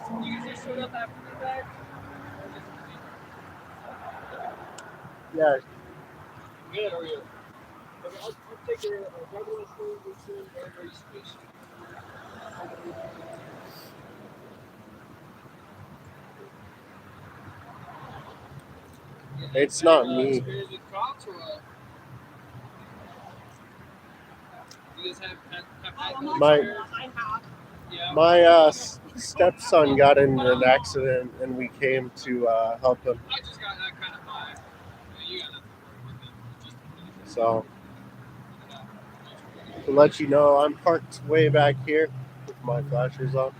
You guys just showed up after the fact? Yeah. Good, how are you? Okay, I'll take your regular food, whatever you wish. It's not me. Experience with Crocs or what? You guys have had no My experience? I have. Yeah. my stepson got in an accident, and we came to help him. I just got that kind of vibe. You got nothing to worry with it. So to let you know, I'm parked way back here with my flashers on.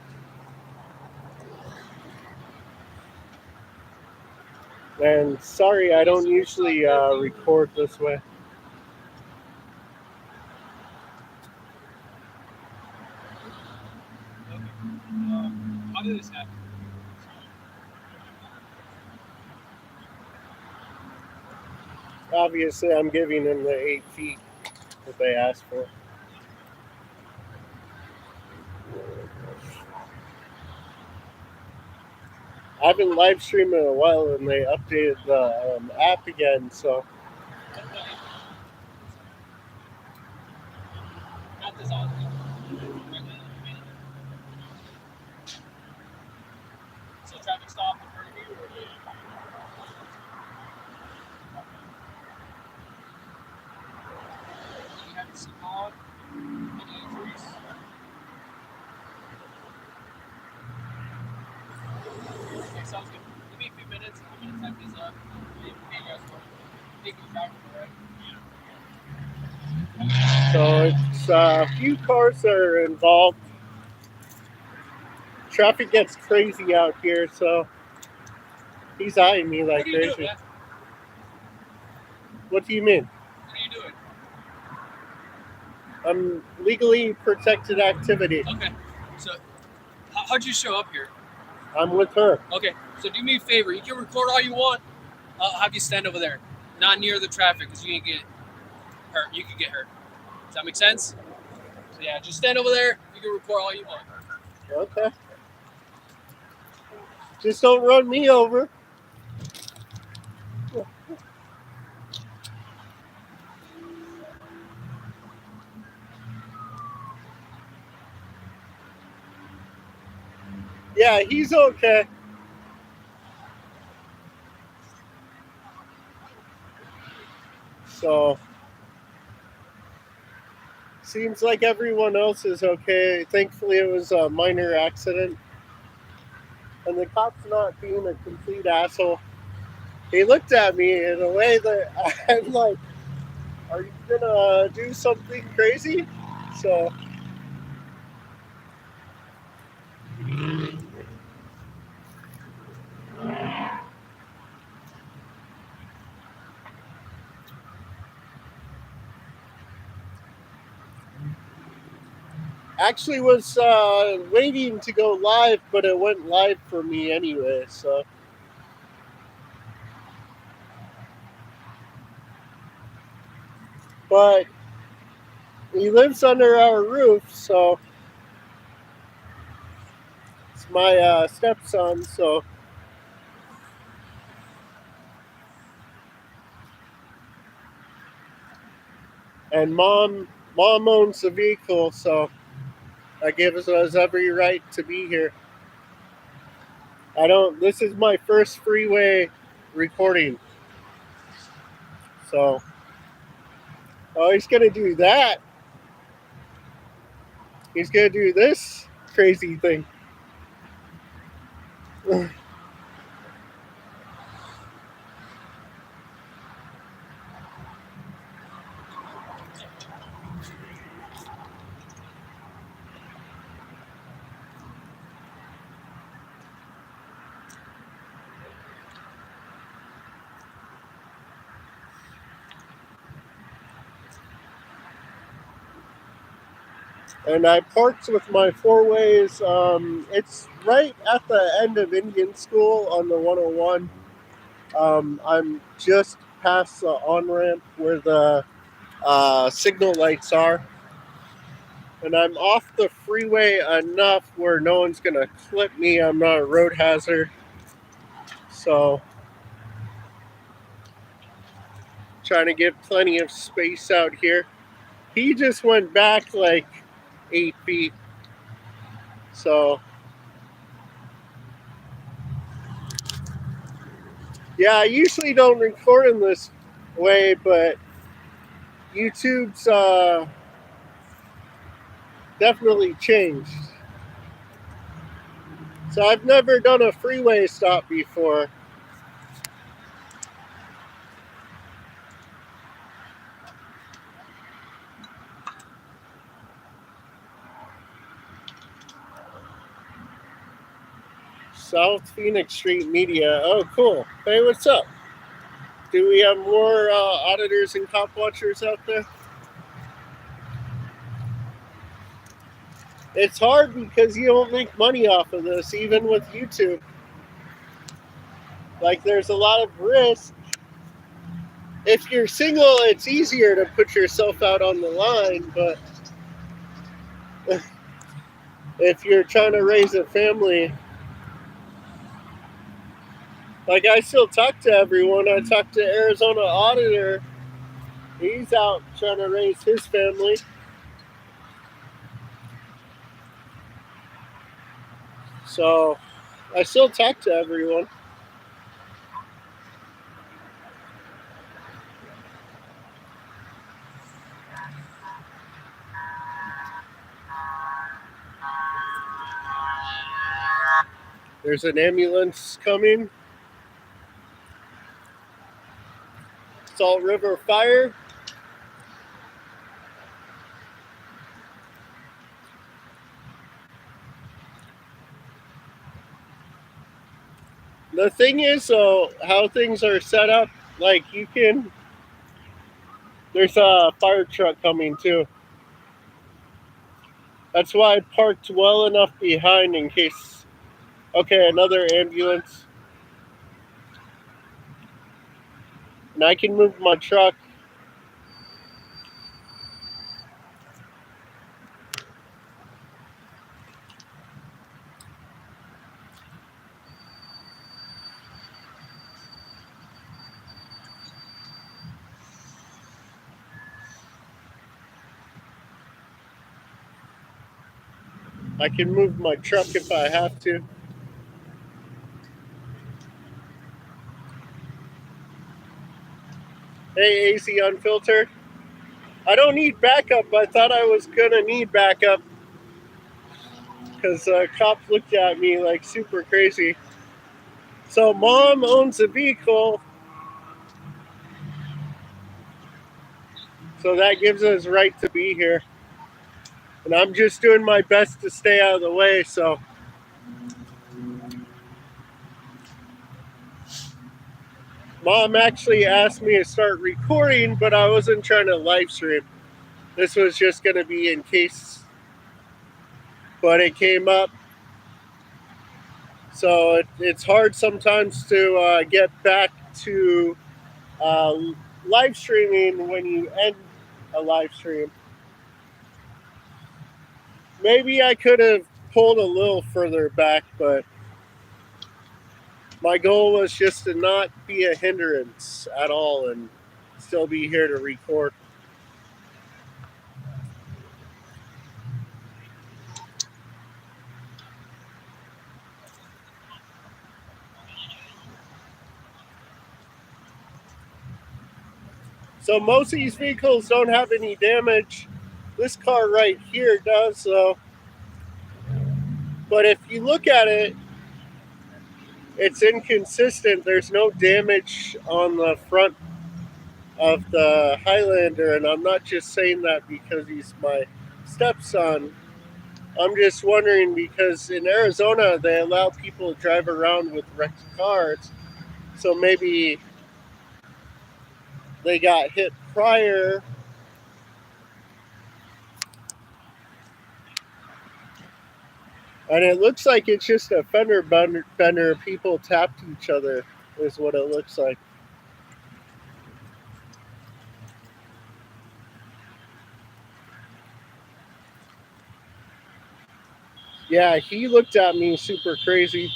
And sorry, I don't usually record this way. How did this happen? Obviously, I'm giving them the 8 feet that they asked for. I've been live streaming a while, and they updated the app again, so. Not this on. So traffic stop in front of you or you haven't seen on? Any injuries? Okay, sounds good. Give me a few minutes. I'm gonna type this up. Hey, guys, taking the driver, right? So it's a few cars that are involved. Traffic gets crazy out here, so he's eyeing me like crazy. Doing, what do you mean? What are you doing? I'm legally protected activity. Okay. So, how'd you show up here? I'm with her. Okay. So do me a favor. You can record all you want. I'll have you stand over there, not near the traffic, because you can get hurt. You could get hurt. Does that make sense? So yeah, just stand over there. You can record all you want. Okay. Just don't run me over. Yeah, he's okay. So, seems like everyone else is okay. Thankfully, it was a minor accident. And the cop's not being a complete asshole. He looked at me in a way that I'm like, are you gonna do something crazy? So, actually was waiting to go live, but it went live for me anyway, so. But he lives under our roof, so it's my stepson, so. And mom owns the vehicle, so that gives us every right to be here. This is my first freeway recording. So, oh, he's going to do that. He's going to do this crazy thing. And I parked with my four ways. It's right at the end of Indian School on the 101. I'm just past the on ramp where the signal lights are. and I'm off the freeway enough where no one's gonna clip me. I'm not a road hazard. So trying to get plenty of space out here. He just went back like 8 feet. So yeah, I usually don't record in this way, but YouTube's definitely changed. So I've never done a freeway stop before. South Phoenix Street Media. Oh, cool. Hey, what's up? Do we have more auditors and cop watchers out there? It's hard because you don't make money off of this, even with YouTube. Like, there's a lot of risk. If you're single, it's easier to put yourself out on the line, but if you're trying to raise a family, like, I still talk to everyone. I talk to Arizona Auditor. He's out trying to raise his family. So I still talk to everyone. There's an ambulance coming. Salt River Fire. The thing is, so how things are set up, like there's a fire truck coming too. That's why I parked well enough behind in case. Okay, another ambulance. And I can move my truck. I can move my truck if I have to. Hey, AC Unfiltered. I don't need backup. I thought I was gonna need backup because cops looked at me like super crazy. So mom owns a vehicle, so that gives us right to be here. And I'm just doing my best to stay out of the way. So mom actually asked me to start recording, but I wasn't trying to live stream. This was just going to be in case, but it came up. So it's hard sometimes to get back to live streaming when you end a live stream. Maybe I could have pulled a little further back, but my goal was just to not be a hindrance at all and still be here to record. So most of these vehicles don't have any damage. This car right here does, though. But if you look at it, it's inconsistent. There's no damage on the front of the Highlander, and I'm not just saying that because he's my stepson. I'm just wondering because in Arizona they allow people to drive around with wrecked cars, so maybe they got hit prior. And it looks like it's just a fender bender. People tapped each other is what it looks like. Yeah, he looked at me super crazy.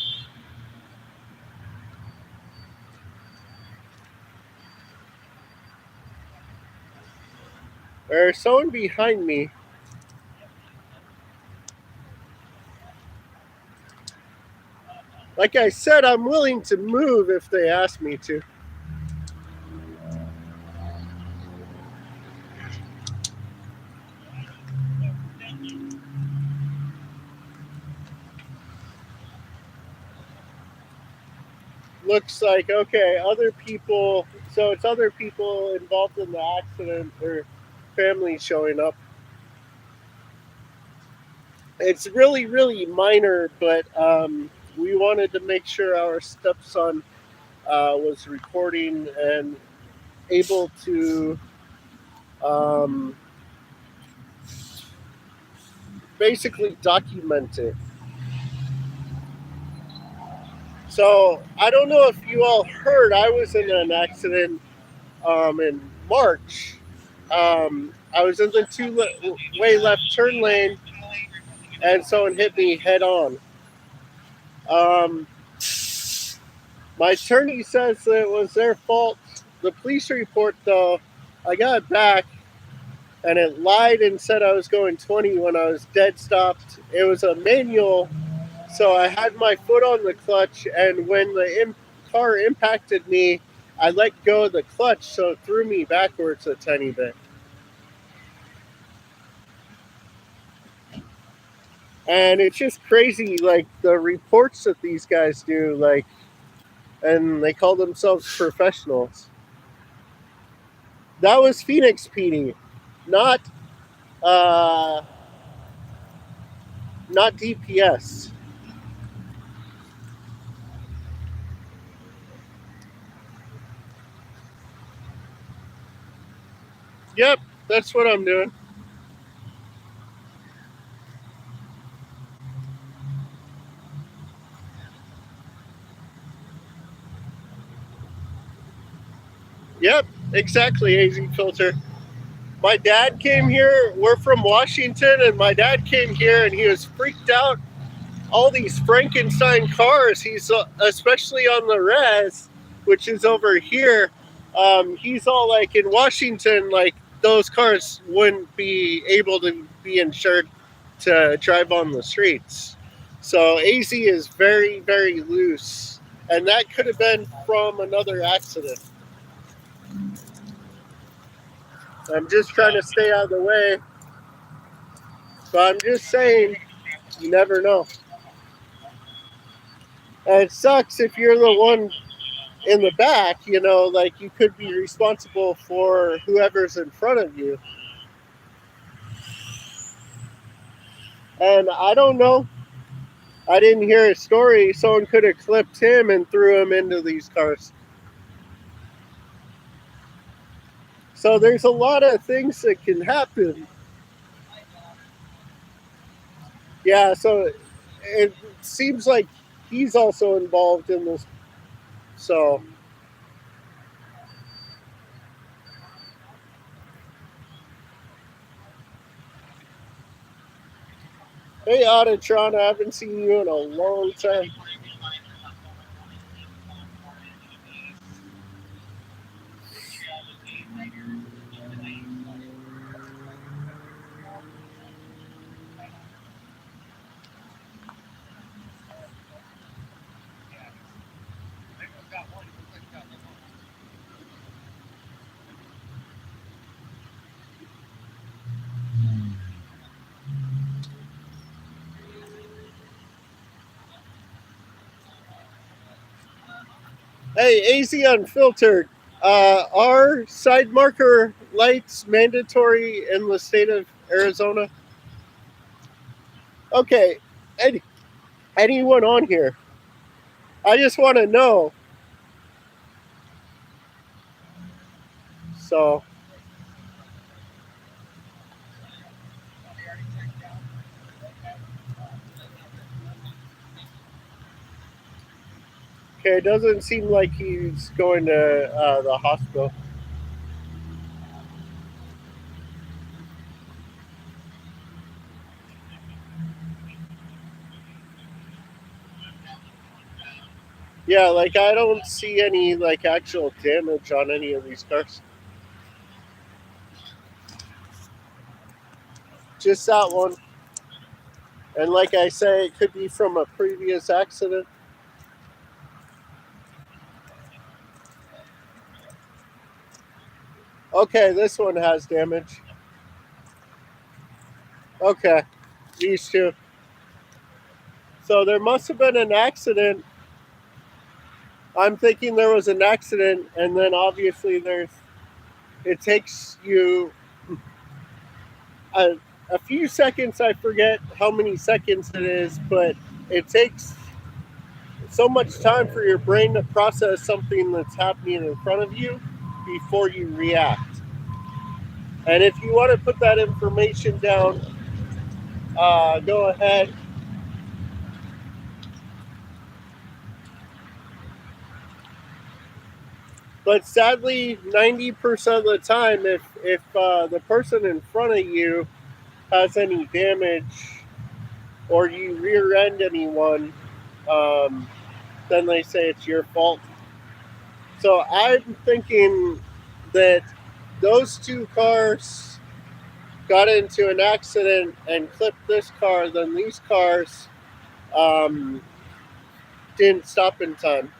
There's someone behind me. Like I said, I'm willing to move if they ask me to. Looks like, okay, other people. So it's other people involved in the accident or family showing up. It's really, really minor, but we wanted to make sure our stepson was recording and able to um, basically document it. So I don't know if you all heard, I was in an accident in March. I was in the two-way left turn lane, and someone hit me head on. Um, my attorney says that it was their fault. The police report, though, I got back, and it lied and said I was going 20 when I was dead stopped. It was a manual, so I had my foot on the clutch, and when the car impacted me, I let go of the clutch, so it threw me backwards a tiny bit. And it's just crazy, like the reports that these guys do, like, and they call themselves professionals. That was Phoenix PD, not uh, not DPS. Yep, that's what I'm doing. Yep, exactly, AZ Filter. My dad came here. We're from Washington, and my dad came here, and he was freaked out. All these Frankenstein cars. He's especially on the res, which is over here. He's all like in Washington, like those cars wouldn't be able to be insured to drive on the streets. So AZ is very, very loose, and that could have been from another accident. I'm just trying to stay out of the way, but I'm just saying, you never know. And it sucks if you're the one in the back, like you could be responsible for whoever's in front of you. And I don't know. I didn't hear a story. Someone could have clipped him and threw him into these cars. So there's a lot of things that can happen. Yeah, so it seems like he's also involved in this. So, hey, Autatron, I haven't seen you in a long time. Hey, AZ Unfiltered. Are side marker lights mandatory in the state of Arizona? Okay, anyone on here? I just want to know. So, okay, it doesn't seem like he's going to the hospital. Yeah, like I don't see any like actual damage on any of these cars. Just that one. And like I say, it could be from a previous accident. Okay, this one has damage. Okay, these two. So there must have been an accident. I'm thinking there was an accident, and then obviously it takes you a, a few seconds. I forget how many seconds it is, but it takes so much time for your brain to process something that's happening in front of you before you react. And if you want to put that information down, go ahead. But sadly, 90% of the time, if the person in front of you has any damage or you rear end anyone, um, then they say it's your fault. So I'm thinking that those two cars got into an accident and clipped this car, then these cars um, didn't stop in time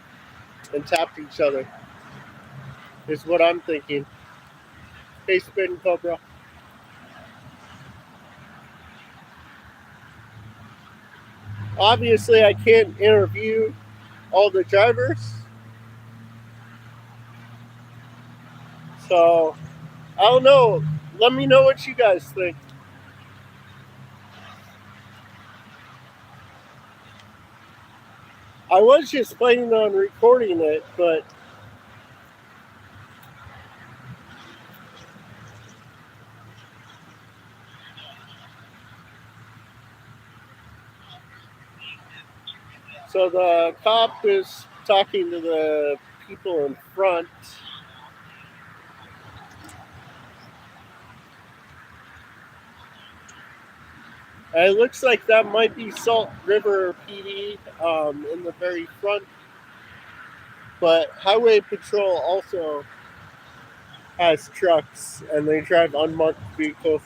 and tapped each other, is what I'm thinking. Hey, Spin Cobra. Obviously, I can't interview all the drivers, so I don't know. Let me know what you guys think. I was just planning on recording it, but so the cop is talking to the people in front. And it looks like that might be Salt River PD in the very front. But Highway Patrol also has trucks and they drive unmarked vehicles.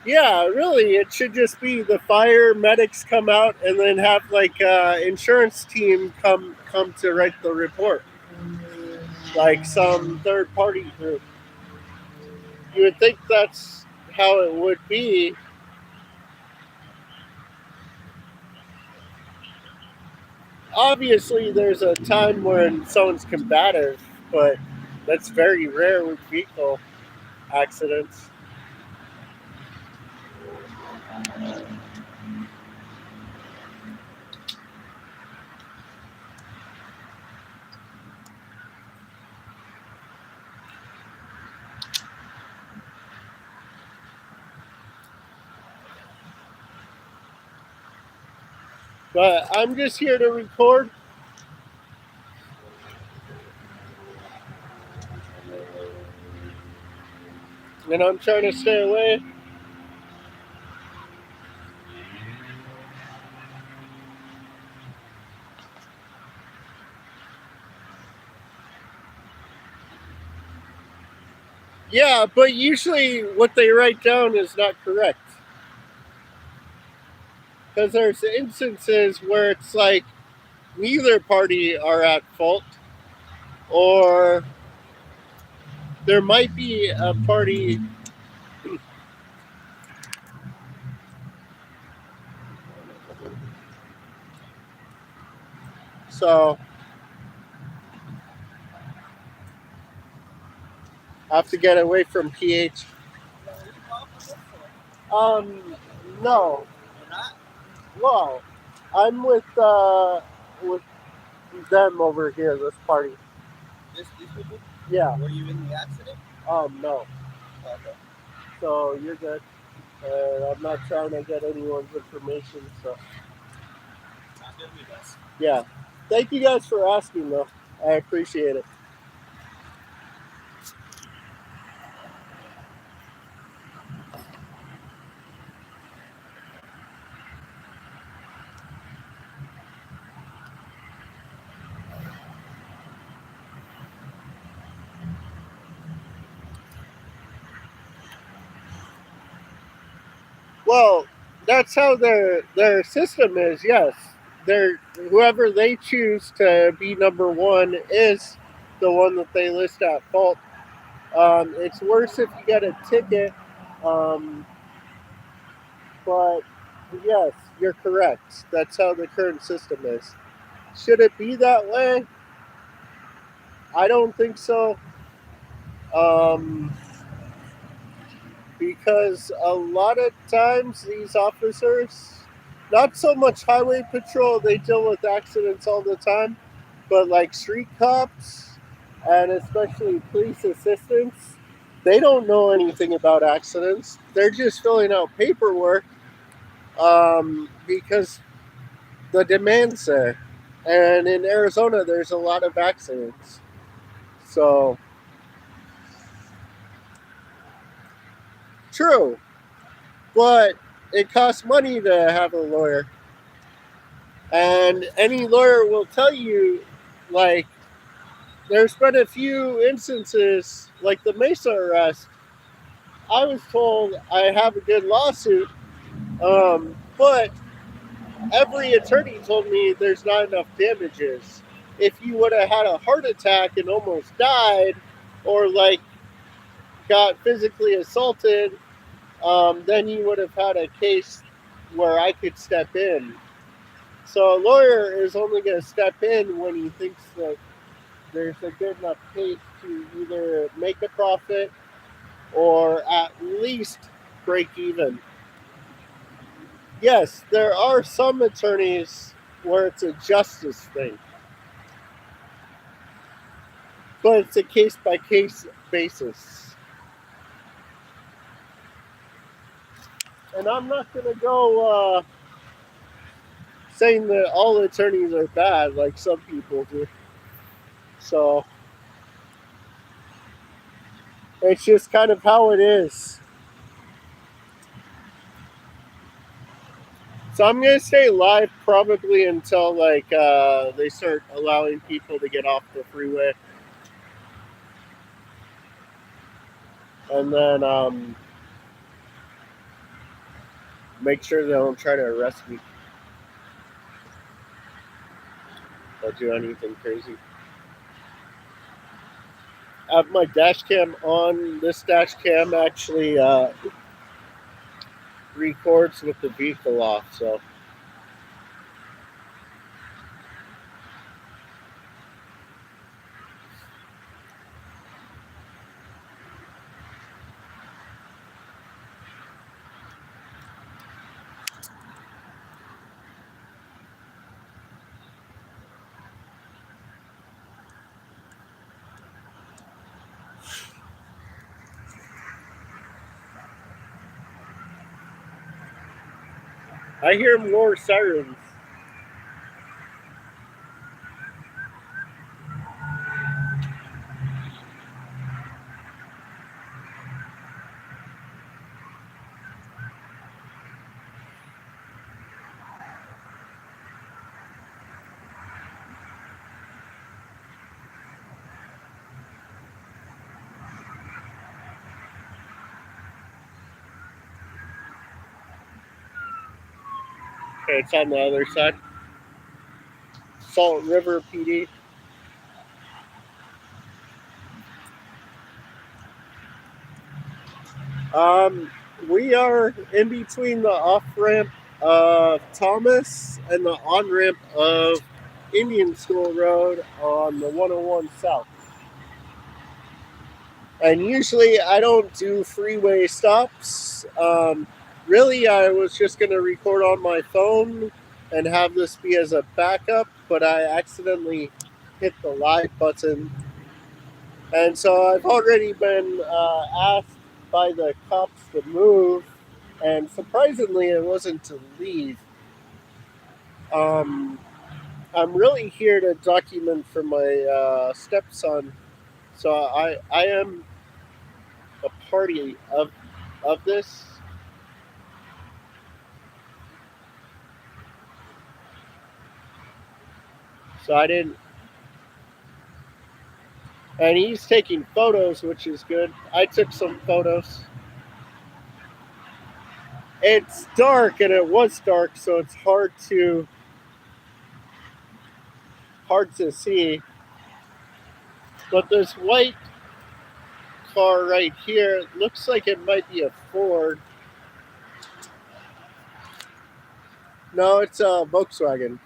Yeah, really, it should just be the fire medics come out and then have like insurance team come to write the report, like some third party group. You would think that's how it would be. Obviously, there's a time when someone's combative, but that's very rare with vehicle accidents. But I'm just here to record. And I'm trying to stay away. Yeah, but usually what they write down is not correct. Because there's instances where it's like neither party are at fault, or there might be a party. So I have to get away from PH. Um, no. Well, I'm with them over here. This party. These people? Yeah. Were you in the accident? No. Okay. So you're good. I'm not trying to get anyone's information. So Sounds good to me, guys. yeah. Thank you guys for asking, though. I appreciate it. Well, that's how their system is. Yes, their whoever they choose to be number one is the one that they list at fault. It's worse if you get a ticket, um, but yes, you're correct. That's how the current system is. Should it be that way? I don't think so. Um, because a lot of times these officers, not so much highway patrol, they deal with accidents all the time, but like street cops and especially police assistants, they don't know anything about accidents. They're just filling out paperwork because the demand's there. And in Arizona, there's a lot of accidents. So, true. But it costs money to have a lawyer. And any lawyer will tell you, like, there's been a few instances, like the Mesa arrest. I was told I have a good lawsuit, but every attorney told me there's not enough damages. If you would have had a heart attack and almost died, or like got physically assaulted, then you would have had a case where I could step in. So a lawyer is only going to step in when he thinks that there's a good enough case to either make a profit or at least break even. Yes, there are some attorneys where it's a justice thing, but it's a case by case basis. And I'm not going to go saying that all attorneys are bad like some people do. So it's just kind of how it is. So I'm gonna stay live probably until like they start allowing people to get off the freeway, and then make sure they don't try to arrest me or do anything crazy. I have my dash cam on. This dash cam actually records with the vehicle off. So I hear more sirens. Okay, it's on the other side. Salt River PD. We are in between the off ramp of Thomas and the on ramp of Indian School Road on the 101 South. And usually I don't do freeway stops. Really, I was just going to record on my phone and have this be as a backup, but I accidentally hit the live button. And so I've already been asked by the cops to move, and surprisingly, it wasn't to leave. Um, I'm really here to document for my stepson, so I am a party of this. So I didn't, and he's taking photos, which is good. I took some photos, It's dark, and it was dark, so it's hard to see. But this white car right here looks like it might be a Ford. No, it's a Volkswagen.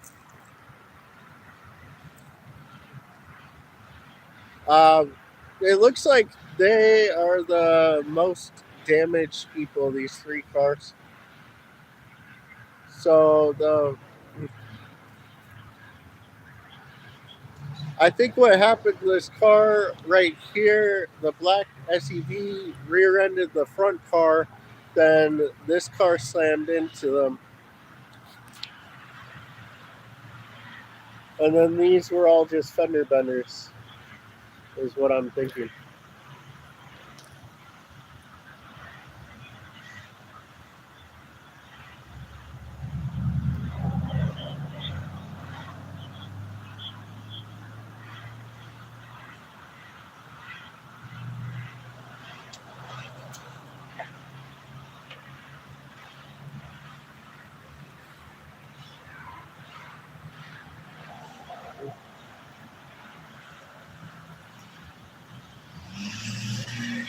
It looks like they are the most damaged people, these three cars. So I think what happened to this car right here, the black SUV rear-ended the front car, then this car slammed into them. And then these were all just fender benders, is what I'm thinking.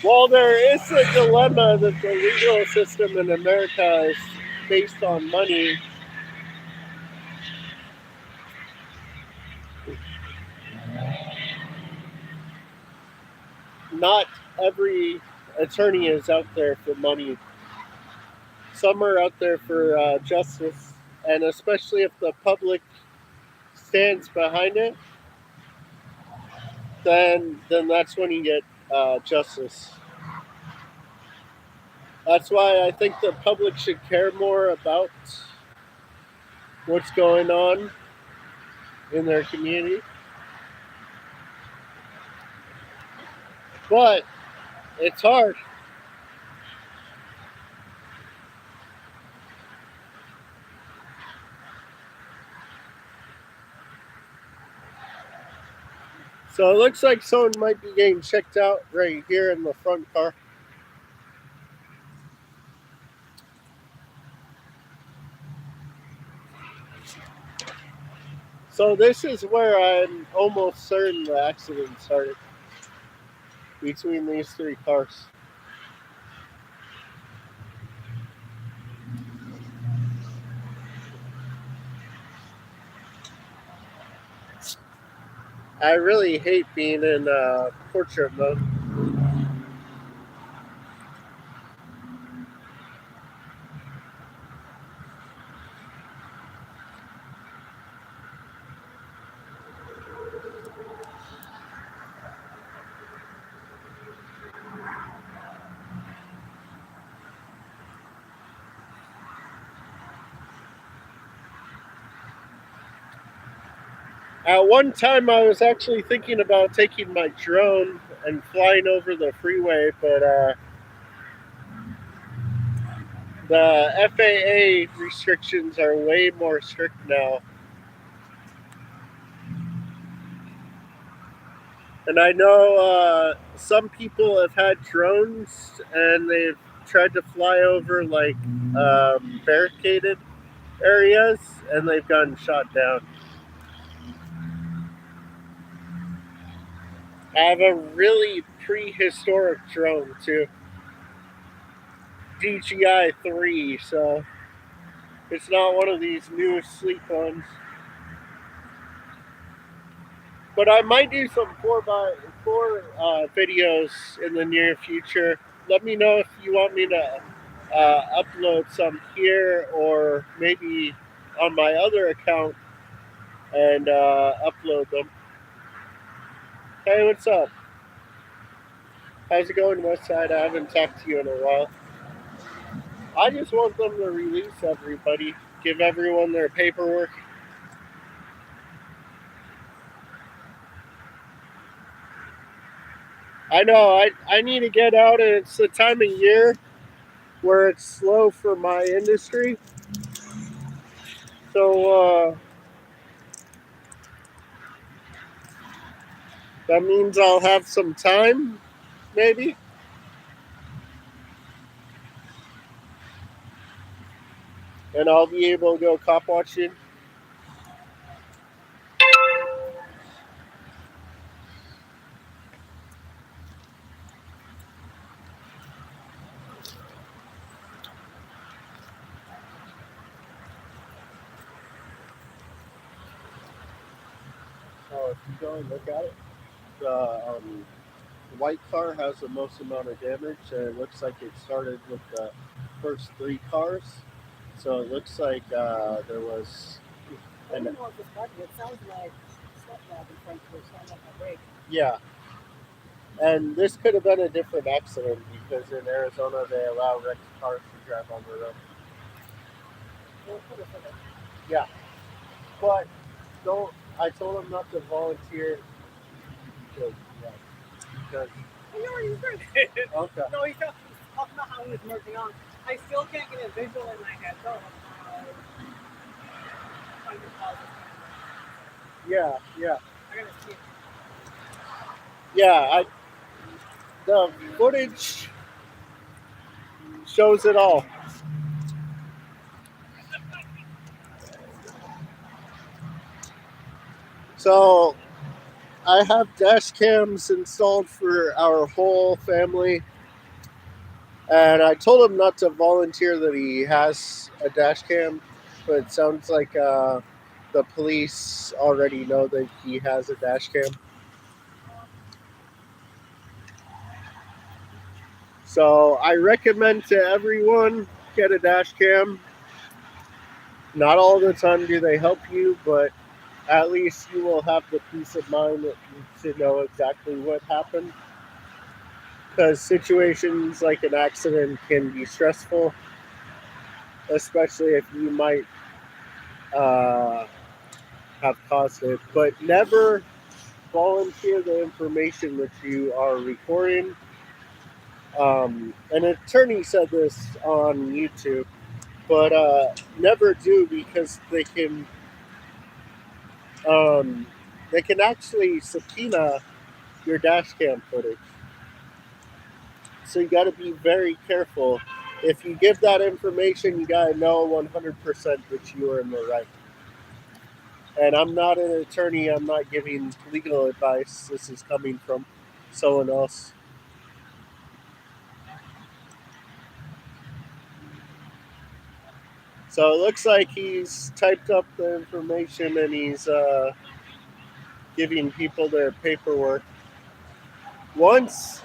Well, there is a dilemma that the legal system in America is based on money. Not every attorney is out there for money. Some are out there for justice, and especially if the public stands behind it, then that's when you get justice. That's why I think the public should care more about what's going on in their community. But it's hard. So it looks like someone might be getting checked out right here in the front car. So this is where I'm almost certain the accident started, between these three cars. I really hate being in portrait mode. At one time, I was actually thinking about taking my drone and flying over the freeway, but the FAA restrictions are way more strict now. And I know some people have had drones and they've tried to fly over like barricaded areas and they've gotten shot down. I have a really prehistoric drone too. DJI 3, so it's not one of these new sleek ones. But I might do some 4x4 videos in the near future. Let me know if you want me to upload some here or maybe on my other account and upload them. Hey, what's up? How's it going, Westside? I haven't talked to you in a while. I just want them to release everybody, give everyone their paperwork. I know, I need to get out, and it's the time of year where it's slow for my industry. So that means I'll have some time, maybe. and I'll be able to go cop watching. So if you go and look at it, the white car has the most amount of damage, and it looks like it started with the first 3 cars. So it looks like there was. I don't know if it's bugged. It sounds like step lab in front of it. Sounds like a brake. Yeah. And this could have been a different accident because in Arizona they allow wrecked cars to drive on the road. Yeah. But don't. I told him not to volunteer. Because, yeah, because I know where he was going. okay. No, he's talking about how he was merging on. I still can't get a visual in my head though. Yeah. I gotta see it. Yeah. The footage shows it all. So I have dash cams installed for our whole family, and I told him not to volunteer that he has a dash cam, but it sounds like the police already know that he has a dash cam. So I recommend to everyone get a dash cam. Not all the time do they help you, but at least you will have the peace of mind to know exactly what happened. Because situations like an accident can be stressful, especially if you might have caused it. But never volunteer the information that you are recording. An attorney said this on YouTube, but never do, because they can actually subpoena your dash cam footage. So you got to be very careful. If you give that information, you got to know 100% that you are in the right. And I'm not an attorney. I'm not giving legal advice. This is coming from someone else. So it looks like he's typed up the information and he's giving people their paperwork. Once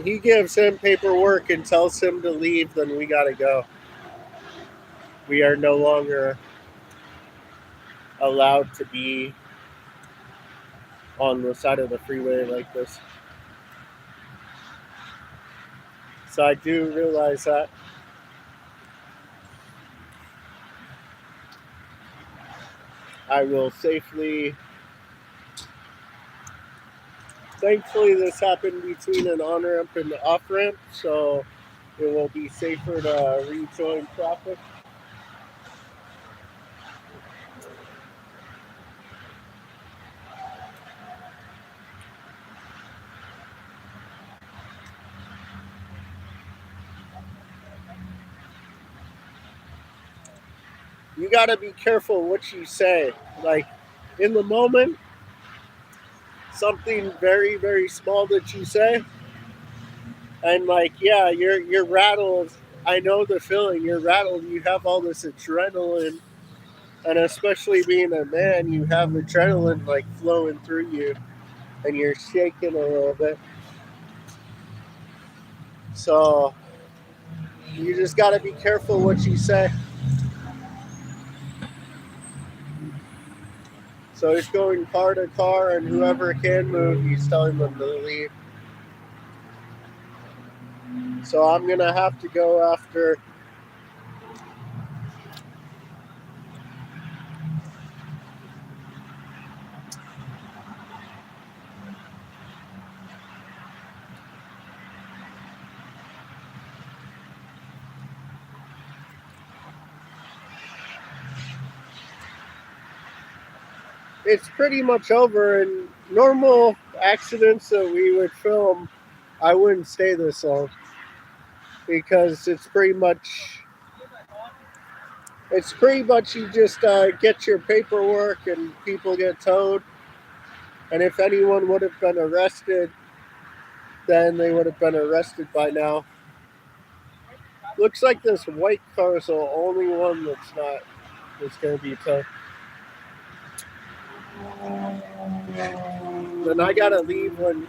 he gives him paperwork and tells him to leave, then we got to go. We are no longer allowed to be on the side of the freeway like this. So I do realize that. I will safely. Thankfully, this happened between an on ramp and the off ramp, so it will be safer to rejoin traffic. You got to be careful what you say. Like, in the moment, something very, very small that you say, and like, yeah, you're rattled. I know the feeling. You're rattled. You have all this adrenaline, and especially being a man, you have adrenaline like flowing through you, and you're shaking a little bit. So you just got to be careful what you say. So he's going car to car, and whoever can move, he's telling them to leave. So I'm going to have to go after. It's pretty much over. In normal accidents that we would film, I wouldn't stay this long, because it's pretty much It's pretty much you just get your paperwork and people get towed. And if anyone would have been arrested, then they would have been arrested by now. Looks like this white car is the only one that's going to be towed. Then I got to leave when.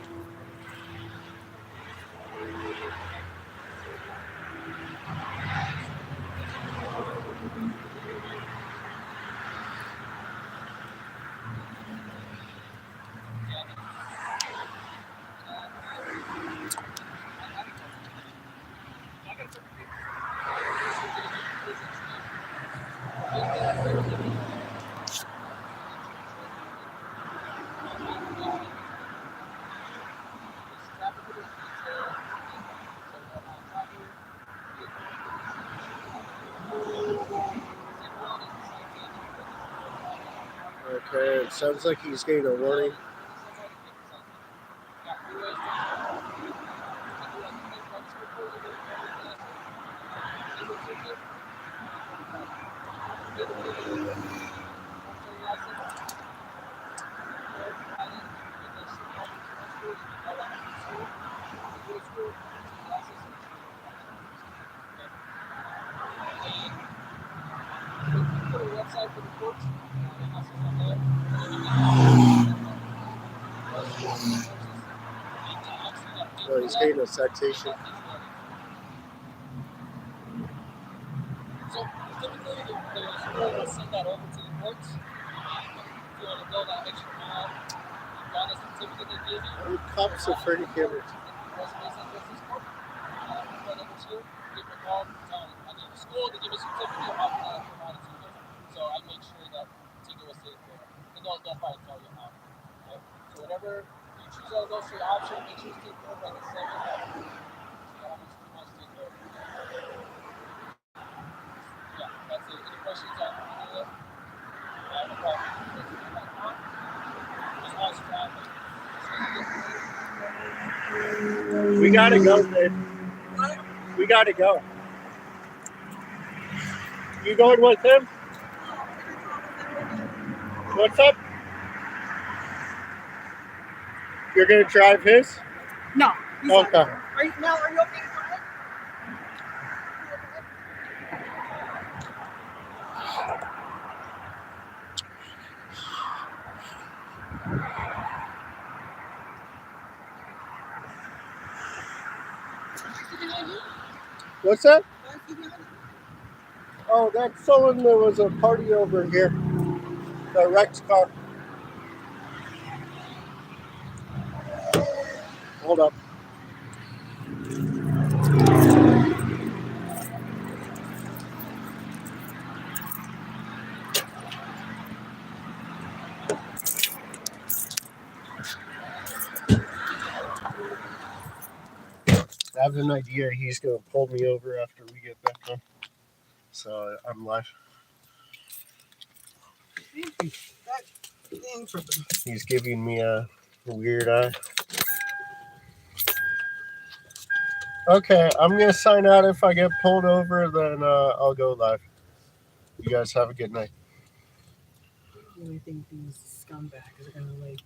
Okay, it sounds like he's getting a warning. Oh, he's getting a citation. So typically they'll send that over to the courts. If you want to go that extra mile, you've got a certificate they give you. Oh, cops are afraid of cameras. Give a call, tell them I need a school to give a certificate, I'll provide it to you. So I make sure that ticket was taken care of. And they'll probably tell you how. Okay? So whatever you choose out of those three options, make sure it's taken care of by the 7th. So how much take care of. Yeah, that's it. Any questions on any of that? No problem. Just watch traffic. We gotta go, Dave. We gotta go. You going with him? What's up? You're gonna drive his? No. He's Okay. not. Are you okay to drive? What's that? Oh, that's someone that was a party over here. The Rex car. Hold up. I have an idea he's gonna pull me over after we get back home. So I'm live. He's giving me a weird eye. Okay, I'm gonna sign out. If I get pulled over, then I'll go live. You guys have a good night. I really think these scumbags are gonna like